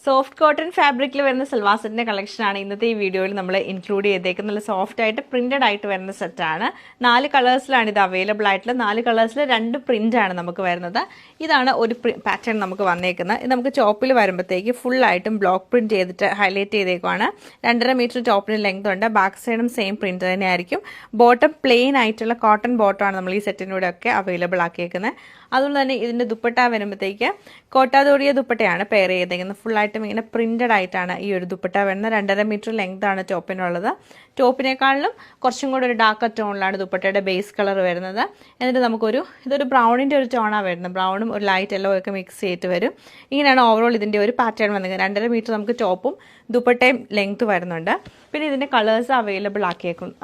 Soft cotton ഫാബ്രിക്കിൽ വരുന്ന സൽവാർ സെറ്റിന്റെ കളക്ഷനാണ് ഇന്നത്തെ ഈ വീഡിയോയിൽ നമ്മൾ ഇൻക്ലൂഡ് ചെയ്തേക്കുന്നത്. നല്ല സോഫ്റ്റ് ആയിട്ട് പ്രിന്റഡ് ആയിട്ട് വരുന്ന സെറ്റാണ്. 4 കളേഴ്സിലാണ് ഇത് അവൈലബിൾ ആയിട്ടുള്ളത്. 4 കളേഴ്സിൽ 2 പ്രിന്റ് ആണ് നമുക്ക് വരുന്നത്. ഇതാണ് ഒരു പാറ്റേൺ നമുക്ക് വന്നേക്കുന്നത്. ഇത് നമുക്ക് ചോപ്പിൽ വരുമ്പോഴത്തേക്ക് ഫുൾ ആയിട്ടും ബ്ലോക്ക് പ്രിന്റ് ചെയ്തിട്ട് ഹൈലൈറ്റ് ചെയ്തേക്കുവാണ്. 2.5 മീറ്റർ ടോപ്പിന് ലെങ്ത് ഉണ്ട്. ബാക്ക് സൈഡും സെയിം പ്രിന്റ് തന്നെയായിരിക്കും. ബോട്ടം പ്ലെയിൻ ആയിട്ടുള്ള കോട്ടൺ ബോട്ടമാണ് നമ്മൾ ഈ സെറ്റിനൂടെ ഒക്കെ അവൈലബിൾ ആക്കിയേക്കുന്നത്. അതുകൊണ്ട് തന്നെ ഇതിന്റെ ദുപ്പട്ട വരുമ്പോഴത്തേക്ക് കോട്ടാതോടിയ ദുപ്പട്ടയാണ് പെയർ ചെയ്തേക്കുന്നത്. ഫുൾ ആയിട്ടും ഇങ്ങനെ പ്രിന്റഡ് ആയിട്ടാണ് ഈ ഒരു ദുപ്പട്ട വരുന്നത്. 2.5 മീറ്റർ ലെങ്ത് ആണ് ടോപ്പിനുള്ളത്. ടോപ്പിനേക്കാളിലും കുറച്ചും കൂടെ ഒരു ഡാർക്ക് ടോണിലാണ് ദുപ്പട്ടയുടെ ബേസ് കളർ വരുന്നത്. എന്നിട്ട് ഇതൊരു ബ്രൗണിന്റെ ഒരു ടോണാണ് വരുന്നത്. ബ്രൗണും ഒരു ലൈറ്റ് യെല്ലോ ഒക്കെ മിക്സ് ചെയ്തിട്ട് വരും. ഇങ്ങനെയാണ് ഓവറോൾ ഇതിന്റെ ഒരു പാറ്റേൺ വന്നത്. 2.5 മീറ്റർ നമുക്ക് ടോപ്പും ദുപ്പട്ടയും ലെങ്ത് വരുന്നുണ്ട്. പിന്നെ ഇതിന്റെ കളേഴ്സ് അവൈലബിൾ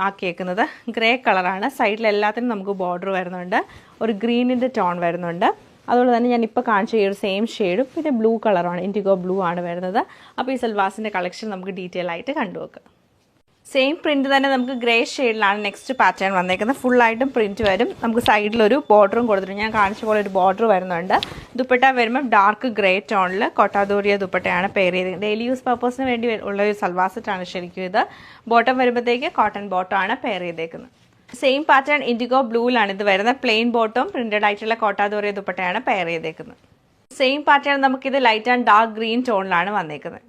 ആക്കിയേക്കുന്നത് ഗ്രേ കളറാണ്. സൈഡിൽ എല്ലാത്തിനും നമുക്ക് ബോർഡർ വരുന്നുണ്ട്. ഒരു ഗ്രീനിന്റെ ടോൺ വരുന്നുണ്ട്. അതുപോലെ തന്നെ ഞാൻ ഇപ്പോൾ കാണിച്ച ഈ ഒരു സെയിം ഷെയ്ഡും പിന്നെ ബ്ലൂ കളറാണ്, ഇൻഡിഗോ ബ്ലൂ ആണ് വരുന്നത്. അപ്പോൾ ഈ സൽവാസിൻ്റെ കളക്ഷൻ നമുക്ക് ഡീറ്റെയിൽ ആയിട്ട് കണ്ടുവെക്കാം. സെയിം പ്രിന്റ് തന്നെ നമുക്ക് ഗ്രേ ഷെയ്ഡിലാണ് നെക്സ്റ്റ് പാറ്റേൺ വന്നേക്കുന്നത്. ഫുള്ളായിട്ടും പ്രിന്റ് വരും. നമുക്ക് സൈഡിലൊരു ബോർഡറും കൊടുത്തിട്ടുണ്ട്. ഞാൻ കാണിച്ച പോലെ ഒരു ബോർഡർ വരുന്നുണ്ട്. ദുപ്പട്ട വരുമ്പോൾ ഡാർക്ക് ഗ്രേ ടോണിൽ കൊട്ടാദോറിയ ദുപ്പട്ടയാണ് പെയർ ചെയ്തത്. ഡെയിലി യൂസ് പർപ്പസിന് വേണ്ടി ഉള്ള ഒരു സൽവാർ സെറ്റാണ് ശരിക്കും ഇത്. ബോട്ടം വരുമ്പോഴത്തേക്ക് കോട്ടൺ ബോട്ടമാണ് പെയർ ചെയ്തേക്കുന്നത്. സെയിം പാറ്റേൺ ഇൻഡിഗോ ബ്ലൂവിലാണ് ഇത് വരുന്നത്. പ്ലെയിൻ ബോട്ടം പ്രിന്റഡ് ആയിട്ടുള്ള കോട്ടാദോറിയ ദുപ്പട്ടയാണ് പെയർ ചെയ്തേക്കുന്നത്. സെയിം പാറ്റേൺ നമുക്കിത് ലൈറ്റ് ആൻഡ് ഡാർക്ക് ഗ്രീൻ ടോണിലാണ് വന്നേക്കുന്നത്.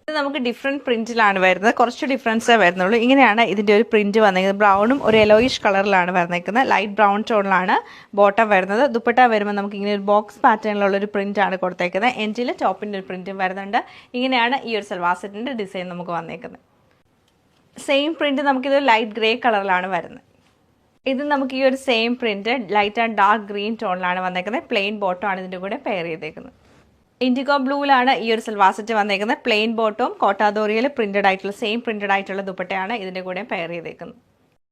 ഇത് നമുക്ക് ഡിഫറെൻറ്റ് പ്രിന്റിലാണ് വരുന്നത്. കുറച്ച് ഡിഫറൻസേ വരുന്നുള്ളൂ. ഇങ്ങനെയാണ് ഇതിൻ്റെ ഒരു പ്രിന്റ് വന്നേക്കുന്നത്. ബ്രൗണും ഒരു യെലോയിഷ് കളറിലാണ് വന്നേക്കുന്നത്. ലൈറ്റ് ബ്രൗൺ ടോണിലാണ് ബോട്ടം വരുന്നത്. ദുപ്പട്ട വരുമ്പോൾ നമുക്ക് ഇങ്ങനെ ഒരു ബോക്സ് പാറ്റേണിലുള്ള ഒരു പ്രിന്റാണ് കൊടുത്തേക്കുന്നത്. എൻഡിൽ ടോപ്പിൻ്റെ ഒരു പ്രിന്റും വരുന്നുണ്ട്. ഇങ്ങനെയാണ് ഈ ഒരു സൽവാർ സെറ്റിൻ്റെ ഡിസൈൻ നമുക്ക് വന്നേക്കുന്നത്. സെയിം പ്രിന്റ് നമുക്കിത് ലൈറ്റ് ഗ്രേ കളറിലാണ് വരുന്നത്. ഇത് നമുക്ക് ഈ ഒരു same print light and dark green ടോണിലാണ് വന്നേക്കുന്നത്. പ്ലെയിൻ ബോട്ടം ആണ് ഇതിൻ്റെ കൂടെ പെയർ ചെയ്തേക്കുന്നത്. ഇൻഡിഗോ ബ്ലൂവിലാണ് ഈ ഒരു സൽവാർ സെറ്റ് വന്നേക്കുന്നത്. പ്ലെയിൻ ബോട്ടവും കോട്ടാദോറിയയിൽ പ്രിന്റഡ് ആയിട്ടുള്ള സെയിം പ്രിന്റഡ് ആയിട്ടുള്ള ദുപ്പട്ടയാണ് ഇതിൻ്റെ കൂടെ പെയർ ചെയ്തേക്കുന്നത്.